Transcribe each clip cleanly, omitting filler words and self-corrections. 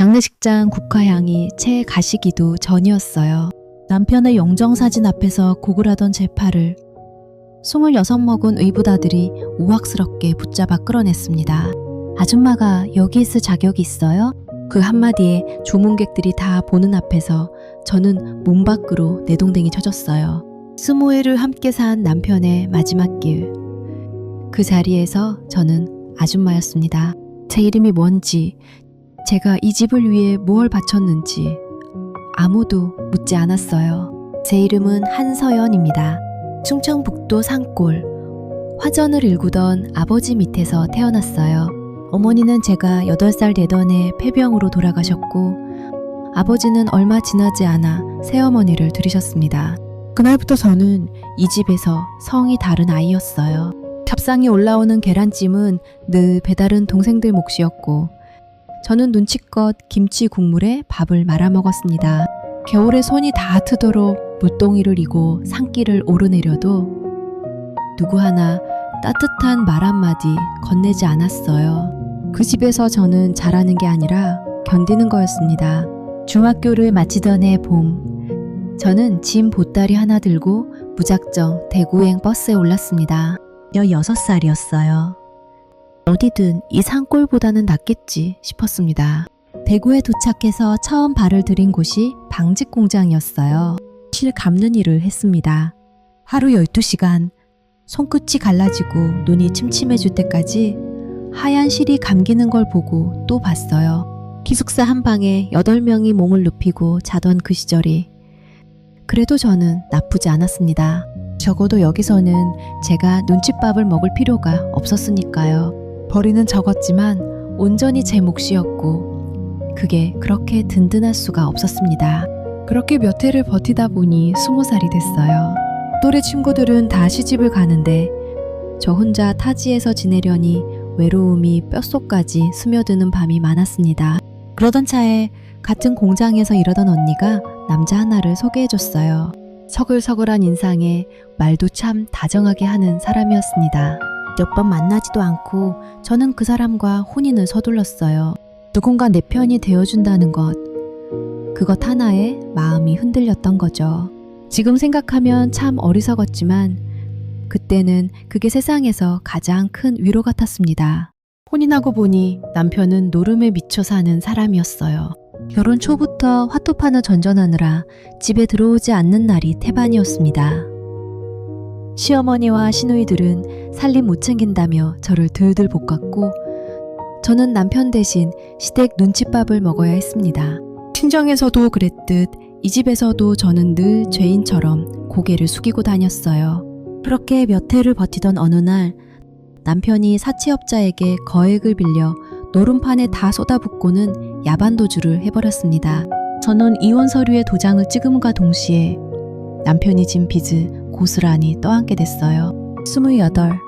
장례식장 국화향이 채 가시기도 전이었어요. 남편의 영정사진 앞에서 고글하던 제 팔을 26 먹은 의붓아들이 우악스럽게 붙잡아 끌어냈습니다. 아줌마가 여기 있을 자격이 있어요? 그 한마디에 조문객들이 다 보는 앞에서 저는 문 밖으로 내동댕이 쳐졌어요. 20회를 함께 산 남편의 마지막 길. 그 자리에서 저는 아줌마였습니다. 제 이름이 뭔지, 제가 이 집을 위해 무엇을 바쳤는지 아무도 묻지 않았어요. 제 이름은 한서연입니다. 충청북도 산골, 화전을 일구던 아버지 밑에서 태어났어요. 어머니는 제가 8살 되던 해 폐병으로 돌아가셨고 아버지는 얼마 지나지 않아 새어머니를 들이셨습니다. 그날부터 저는 이 집에서 성이 다른 아이였어요. 밥상에 올라오는 계란찜은 늘 배다른 동생들 몫이었고 저는 눈치껏 김치 국물에 밥을 말아 먹었습니다. 겨울에 손이 다 트도록 물동이를 이고 산길을 오르내려도 누구 하나 따뜻한 말 한마디 건네지 않았어요. 그 집에서 저는 잘하는 게 아니라 견디는 거였습니다. 중학교를 마치던 해 봄, 저는 짐 보따리 하나 들고 무작정 대구행 버스에 올랐습니다. 16살이었어요. 어디든 이 산골보다는 낫겠지 싶었습니다. 대구에 도착해서 처음 발을 들인 곳이 방직 공장이었어요. 실 감는 일을 했습니다. 하루 12시간, 손끝이 갈라지고 눈이 침침해질 때까지 하얀 실이 감기는 걸 보고 또 봤어요. 기숙사 한 방에 8명이 몸을 눕히고 자던 그 시절이. 그래도 저는 나쁘지 않았습니다. 적어도 여기서는 제가 눈칫밥을 먹을 필요가 없었으니까요. 벌이는 적었지만 온전히 제 몫이었고 그게 그렇게 든든할 수가 없었습니다. 그렇게 몇 해를 버티다 보니 20살이 됐어요. 또래 친구들은 다 시집을 가는데 저 혼자 타지에서 지내려니 외로움이 뼛속까지 스며드는 밤이 많았습니다. 그러던 차에 같은 공장에서 일하던 언니가 남자 하나를 소개해줬어요. 서글서글한 인상에 말도 참 다정하게 하는 사람이었습니다. 몇 번 만나지도 않고 저는 그 사람과 혼인을 서둘렀어요. 누군가 내 편이 되어준다는 것, 그것 하나에 마음이 흔들렸던 거죠. 지금 생각하면 참 어리석었지만 그때는 그게 세상에서 가장 큰 위로 같았습니다. 혼인하고 보니 남편은 노름에 미쳐 사는 사람이었어요. 결혼 초부터 화투판을 전전하느라 집에 들어오지 않는 날이 태반이었습니다. 시어머니와 시누이들은 살림 못 챙긴다며 저를 들들 볶았고 저는 남편 대신 시댁 눈칫밥을 먹어야 했습니다. 친정에서도 그랬듯 이 집에서도 저는 늘 죄인처럼 고개를 숙이고 다녔어요. 그렇게 몇 해를 버티던 어느 날 남편이 사채업자에게 거액을 빌려 노름판에 다 쏟아붓고는 야반도주를 해버렸습니다. 저는 이혼 서류에 도장을 찍음과 동시에 남편이 진 빚을 고스란히 떠안게 됐어요. 28.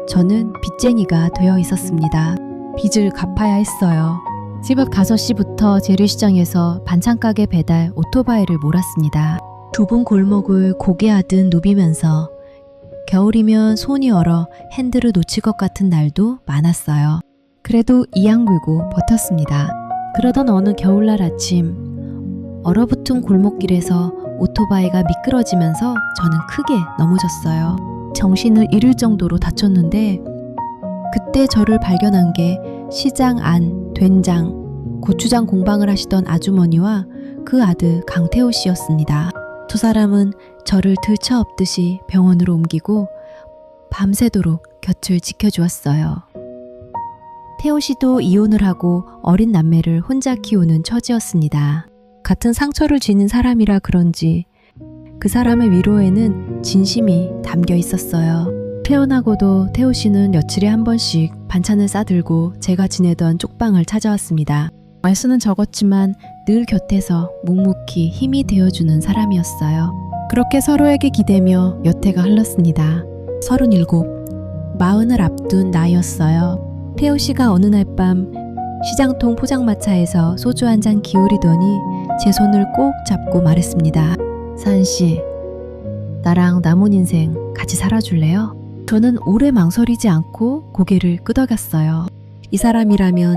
저는 빚쟁이가 되어 있었습니다. 빚을 갚아야 했어요. 새벽 5시부터 재래시장에서 반찬가게 배달 오토바이를 몰았습니다. 좁은 골목을 고개하듯 누비면서 겨울이면 손이 얼어 핸들을 놓칠 것 같은 날도 많았어요. 그래도 이악 물고 버텼습니다. 그러던 어느 겨울날 아침, 얼어붙은 골목길에서 오토바이가 미끄러지면서 저는 크게 넘어졌어요. 정신을 잃을 정도로 다쳤는데 그때 저를 발견한 게 시장 안 된장, 고추장 공방을 하시던 아주머니와 그 아들 강태호 씨였습니다. 두 사람은 저를 들쳐업듯이 병원으로 옮기고 밤새도록 곁을 지켜주었어요. 태호 씨도 이혼을 하고 어린 남매를 혼자 키우는 처지였습니다. 같은 상처를 지닌 사람이라 그런지 그 사람의 위로에는 진심이 담겨 있었어요. 태어나고도 태호 씨는 며칠에 한 번씩 반찬을 싸들고 제가 지내던 쪽방을 찾아왔습니다. 말수는 적었지만 늘 곁에서 묵묵히 힘이 되어주는 사람이었어요. 그렇게 서로에게 기대며 몇 해가 흘렀습니다. 37, 40을 앞둔 나이였어요. 태호 씨가 어느 날 밤 시장통 포장마차에서 소주 한 잔 기울이더니 제 손을 꼭 잡고 말했습니다. 사은 씨, 나랑 남은 인생 같이 살아줄래요? 저는 오래 망설이지 않고 고개를 끄덕였어요. 이 사람이라면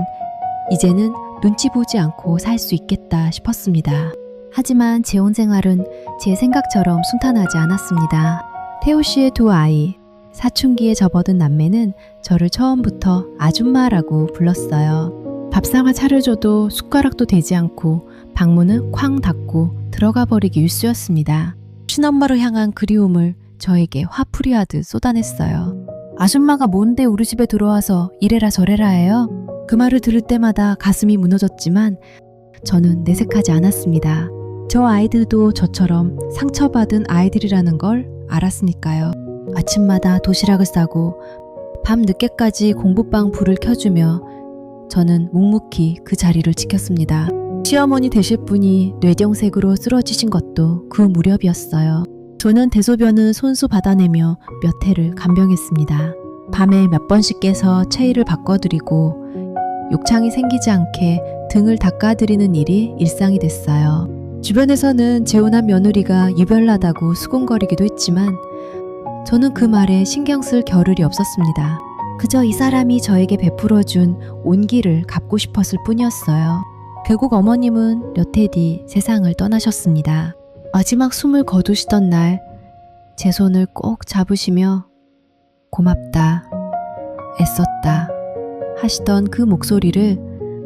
이제는 눈치 보지 않고 살 수 있겠다 싶었습니다. 하지만 재혼 생활은 제 생각처럼 순탄하지 않았습니다. 태호 씨의 두 아이, 사춘기에 접어든 남매는 저를 처음부터 아줌마라고 불렀어요. 밥상을 차려줘도 숟가락도 대지 않고 방문은 쾅 닫고 들어가 버리기 일쑤였습니다. 친엄마를 향한 그리움을 저에게 화풀이하듯 쏟아냈어요. 아줌마가 뭔데 우리 집에 들어와서 이래라 저래라 해요? 그 말을 들을 때마다 가슴이 무너졌지만 저는 내색하지 않았습니다. 저 아이들도 저처럼 상처받은 아이들이라는 걸 알았으니까요. 아침마다 도시락을 싸고 밤 늦게까지 공부방 불을 켜주며 저는 묵묵히 그 자리를 지켰습니다. 시어머니 되실 분이 뇌경색으로 쓰러지신 것도 그 무렵이었어요. 저는 대소변을 손수 받아내며 몇 해를 간병했습니다. 밤에 몇 번씩 깨서 체위를 바꿔드리고 욕창이 생기지 않게 등을 닦아드리는 일이 일상이 됐어요. 주변에서는 재혼한 며느리가 유별나다고 수군거리기도 했지만 저는 그 말에 신경 쓸 겨를이 없었습니다. 그저 이 사람이 저에게 베풀어준 온기를 갚고 싶었을 뿐이었어요. 결국 어머님은 몇 해 뒤 세상을 떠나셨습니다. 마지막 숨을 거두시던 날 제 손을 꼭 잡으시며 고맙다, 애썼다 하시던 그 목소리를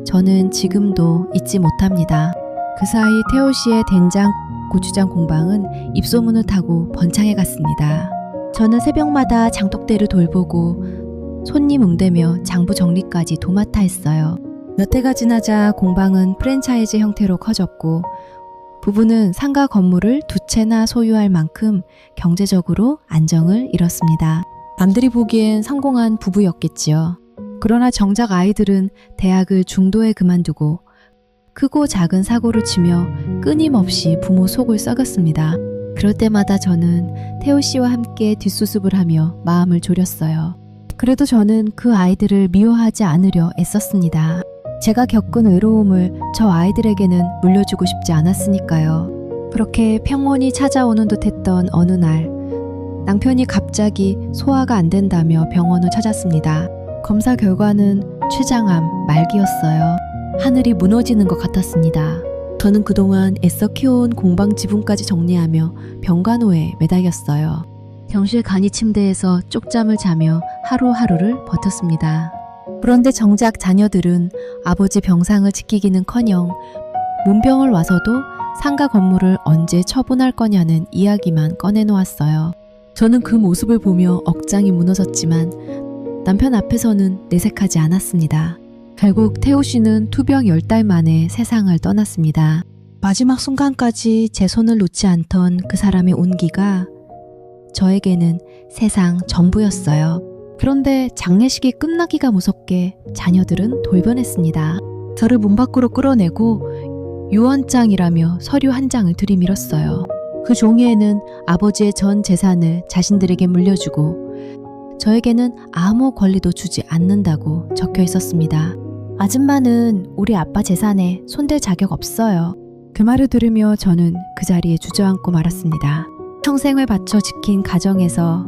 저는 지금도 잊지 못합니다. 그 사이 태호 씨의 된장, 고추장 공방은 입소문을 타고 번창해 갔습니다. 저는 새벽마다 장독대를 돌보고 손님 응대며 장부 정리까지 도맡아 했어요. 몇 해가 지나자 공방은 프랜차이즈 형태로 커졌고 부부는 상가 건물을 두 채나 소유할 만큼 경제적으로 안정을 이뤘습니다. 남들이 보기엔 성공한 부부였겠지요. 그러나 정작 아이들은 대학을 중도에 그만두고 크고 작은 사고를 치며 끊임없이 부모 속을 썩였습니다. 그럴 때마다 저는 태호 씨와 함께 뒷수습을 하며 마음을 졸였어요. 그래도 저는 그 아이들을 미워하지 않으려 애썼습니다. 제가 겪은 외로움을 저 아이들에게는 물려주고 싶지 않았으니까요. 그렇게 평온이 찾아오는 듯 했던 어느 날 남편이 갑자기 소화가 안 된다며 병원을 찾았습니다. 검사 결과는 췌장암 말기였어요. 하늘이 무너지는 것 같았습니다. 저는 그동안 애써 키워온 공방 지분까지 정리하며 병간호에 매달렸어요. 병실 간이 침대에서 쪽잠을 자며 하루하루를 버텼습니다. 그런데 정작 자녀들은 아버지 병상을 지키기는커녕 문병을 와서도 상가 건물을 언제 처분할 거냐는 이야기만 꺼내놓았어요. 저는 그 모습을 보며 억장이 무너졌지만 남편 앞에서는 내색하지 않았습니다. 결국 태호 씨는 투병 10달 만에 세상을 떠났습니다. 마지막 순간까지 제 손을 놓지 않던 그 사람의 온기가 저에게는 세상 전부였어요. 그런데 장례식이 끝나기가 무섭게 자녀들은 돌변했습니다. 저를 문 밖으로 끌어내고 유언장이라며 서류 한 장을 들이밀었어요. 그 종이에는 아버지의 전 재산을 자신들에게 물려주고 저에게는 아무 권리도 주지 않는다고 적혀 있었습니다. 아줌마는 우리 아빠 재산에 손댈 자격 없어요. 그 말을 들으며 저는 그 자리에 주저앉고 말았습니다. 평생을 바쳐 지킨 가정에서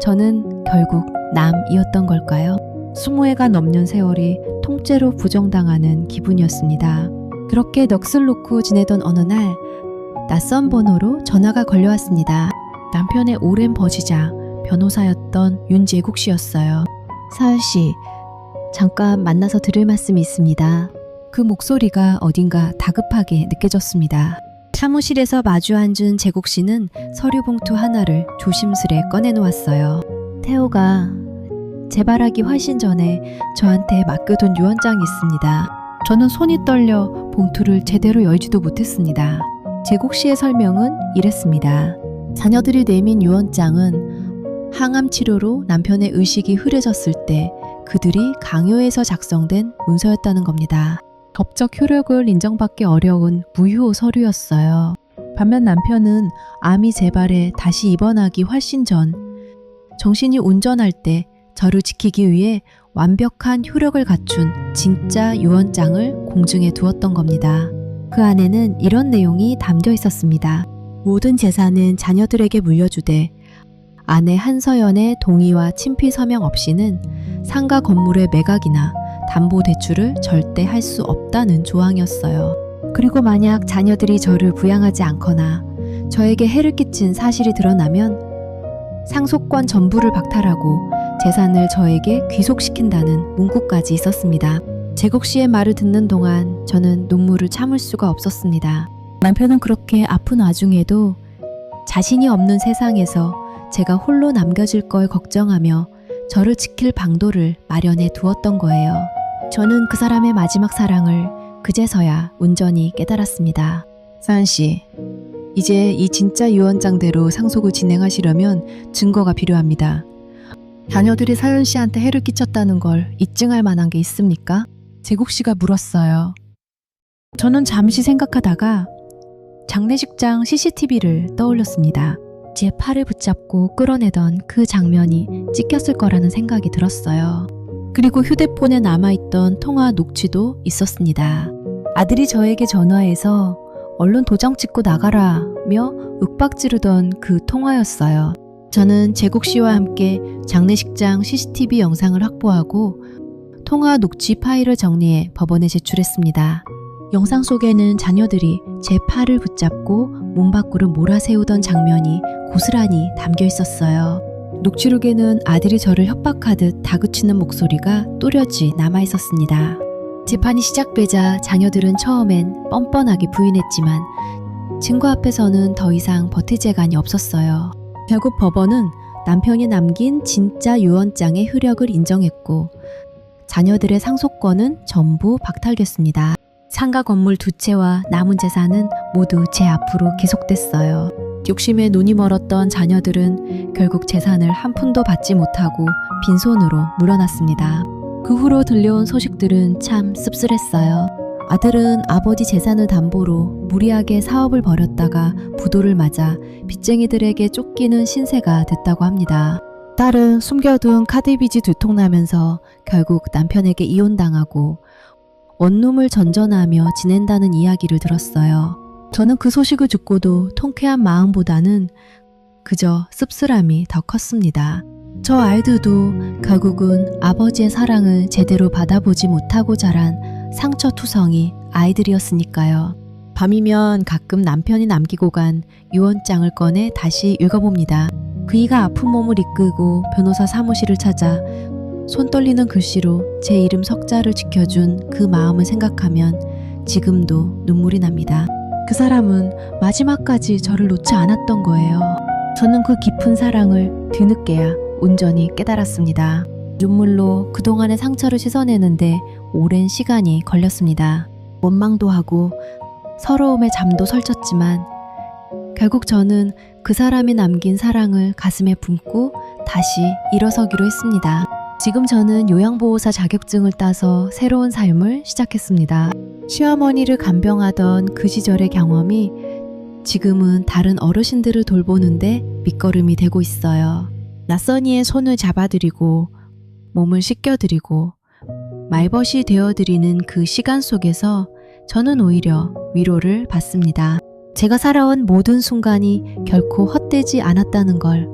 저는 결국 남이었던 걸까요? 20해가 넘는 세월이 통째로 부정당하는 기분이었습니다. 그렇게 넋을 놓고 지내던 어느 날 낯선 번호로 전화가 걸려왔습니다. 남편의 오랜 버지자 변호사였던 윤재국 씨였어요. 사연 씨, 잠깐 만나서 드릴 말씀이 있습니다. 그 목소리가 어딘가 다급하게 느껴졌습니다. 사무실에서 마주 앉은 재국 씨는 서류 봉투 하나를 조심스레 꺼내놓았어요. 태호가 재발하기 훨씬 전에 저한테 맡겨둔 유언장이 있습니다. 저는 손이 떨려 봉투를 제대로 열지도 못했습니다. 재국 씨의 설명은 이랬습니다. 자녀들이 내민 유언장은 항암 치료로 남편의 의식이 흐려졌을 때 그들이 강요해서 작성된 문서였다는 겁니다. 법적 효력을 인정받기 어려운 무효 서류였어요. 반면 남편은 암이 재발해 다시 입원하기 훨씬 전 정신이 온전할 때 저를 지키기 위해 완벽한 효력을 갖춘 진짜 유언장을 공중에 두었던 겁니다. 그 안에는 이런 내용이 담겨 있었습니다. 모든 재산은 자녀들에게 물려주되 아내 한서연의 동의와 친피 서명 없이는 상가 건물의 매각이나 담보대출을 절대 할 수 없다는 조항이었어요. 그리고 만약 자녀들이 저를 부양하지 않거나 저에게 해를 끼친 사실이 드러나면 상속권 전부를 박탈하고 재산을 저에게 귀속시킨다는 문구까지 있었습니다. 제국 씨의 말을 듣는 동안 저는 눈물을 참을 수가 없었습니다. 남편은 그렇게 아픈 와중에도 자신이 없는 세상에서 제가 홀로 남겨질 걸 걱정하며 저를 지킬 방도를 마련해 두었던 거예요. 저는 그 사람의 마지막 사랑을 그제서야 온전히 깨달았습니다. 사연 씨, 이제 이 진짜 유언장대로 상속을 진행하시려면 증거가 필요합니다. 자녀들이 사연 씨한테 해를 끼쳤다는 걸 입증할 만한 게 있습니까? 제국 씨가 물었어요. 저는 잠시 생각하다가 장례식장 CCTV를 떠올렸습니다. 제 팔을 붙잡고 끌어내던 그 장면이 찍혔을 거라는 생각이 들었어요. 그리고 휴대폰에 남아있던 통화 녹취도 있었습니다. 아들이 저에게 전화해서 얼른 도장 찍고 나가라며 윽박지르던 그 통화였어요. 저는 제국 씨와 함께 장례식장 CCTV 영상을 확보하고 통화 녹취 파일을 정리해 법원에 제출했습니다. 영상 속에는 자녀들이 제 팔을 붙잡고 문 밖으로 몰아세우던 장면이 고스란히 담겨 있었어요. 녹취록에는 아들이 저를 협박하듯 다그치는 목소리가 또렷이 남아 있었습니다. 재판이 시작되자 자녀들은 처음엔 뻔뻔하게 부인했지만 증거 앞에서는 더 이상 버틸 재간이 없었어요. 결국 법원은 남편이 남긴 진짜 유언장의 효력을 인정했고 자녀들의 상속권은 전부 박탈됐습니다. 상가 건물 2채와 남은 재산은 모두 제 앞으로 기속됐어요. 욕심에 눈이 멀었던 자녀들은 결국 재산을 한 푼도 받지 못하고 빈손으로 물러났습니다. 그 후로 들려온 소식들은 참 씁쓸했어요. 아들은 아버지 재산을 담보로 무리하게 사업을 벌였다가 부도를 맞아 빚쟁이들에게 쫓기는 신세가 됐다고 합니다. 딸은 숨겨둔 카드빚이 들통나면서 결국 남편에게 이혼당하고 원룸을 전전하며 지낸다는 이야기를 들었어요. 저는 그 소식을 듣고도 통쾌한 마음보다는 그저 씁쓸함이 더 컸습니다. 저 아이들도 결국은 아버지의 사랑을 제대로 받아보지 못하고 자란 상처투성이 아이들이었으니까요. 밤이면 가끔 남편이 남기고 간 유언장을 꺼내 다시 읽어봅니다. 그이가 아픈 몸을 이끌고 변호사 사무실을 찾아 손 떨리는 글씨로 제 이름 석자를 지켜준 그 마음을 생각하면 지금도 눈물이 납니다. 그 사람은 마지막까지 저를 놓지 않았던 거예요. 저는 그 깊은 사랑을 뒤늦게야 온전히 깨달았습니다. 눈물로 그동안의 상처를 씻어내는데 오랜 시간이 걸렸습니다. 원망도 하고 서러움에 잠도 설쳤지만 결국 저는 그 사람이 남긴 사랑을 가슴에 품고 다시 일어서기로 했습니다. 지금 저는 요양보호사 자격증을 따서 새로운 삶을 시작했습니다. 시어머니를 간병하던 그 시절의 경험이 지금은 다른 어르신들을 돌보는데 밑거름이 되고 있어요. 낯선이의 손을 잡아드리고 몸을 씻겨드리고 말벗이 되어드리는 그 시간 속에서 저는 오히려 위로를 받습니다. 제가 살아온 모든 순간이 결코 헛되지 않았다는 걸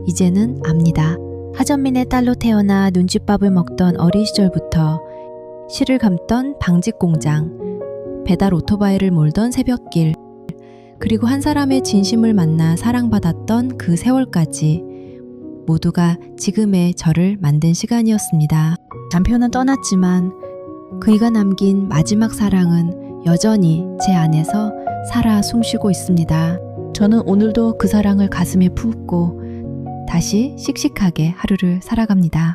이제는 압니다. 하전민의 딸로 태어나 눈칫밥을 먹던 어린 시절부터 실을 감던 방직 공장, 배달 오토바이를 몰던 새벽길, 그리고 한 사람의 진심을 만나 사랑받았던 그 세월까지 모두가 지금의 저를 만든 시간이었습니다. 남편은 떠났지만 그이가 남긴 마지막 사랑은 여전히 제 안에서 살아 숨쉬고 있습니다. 저는 오늘도 그 사랑을 가슴에 품고 다시 씩씩하게 하루를 살아갑니다.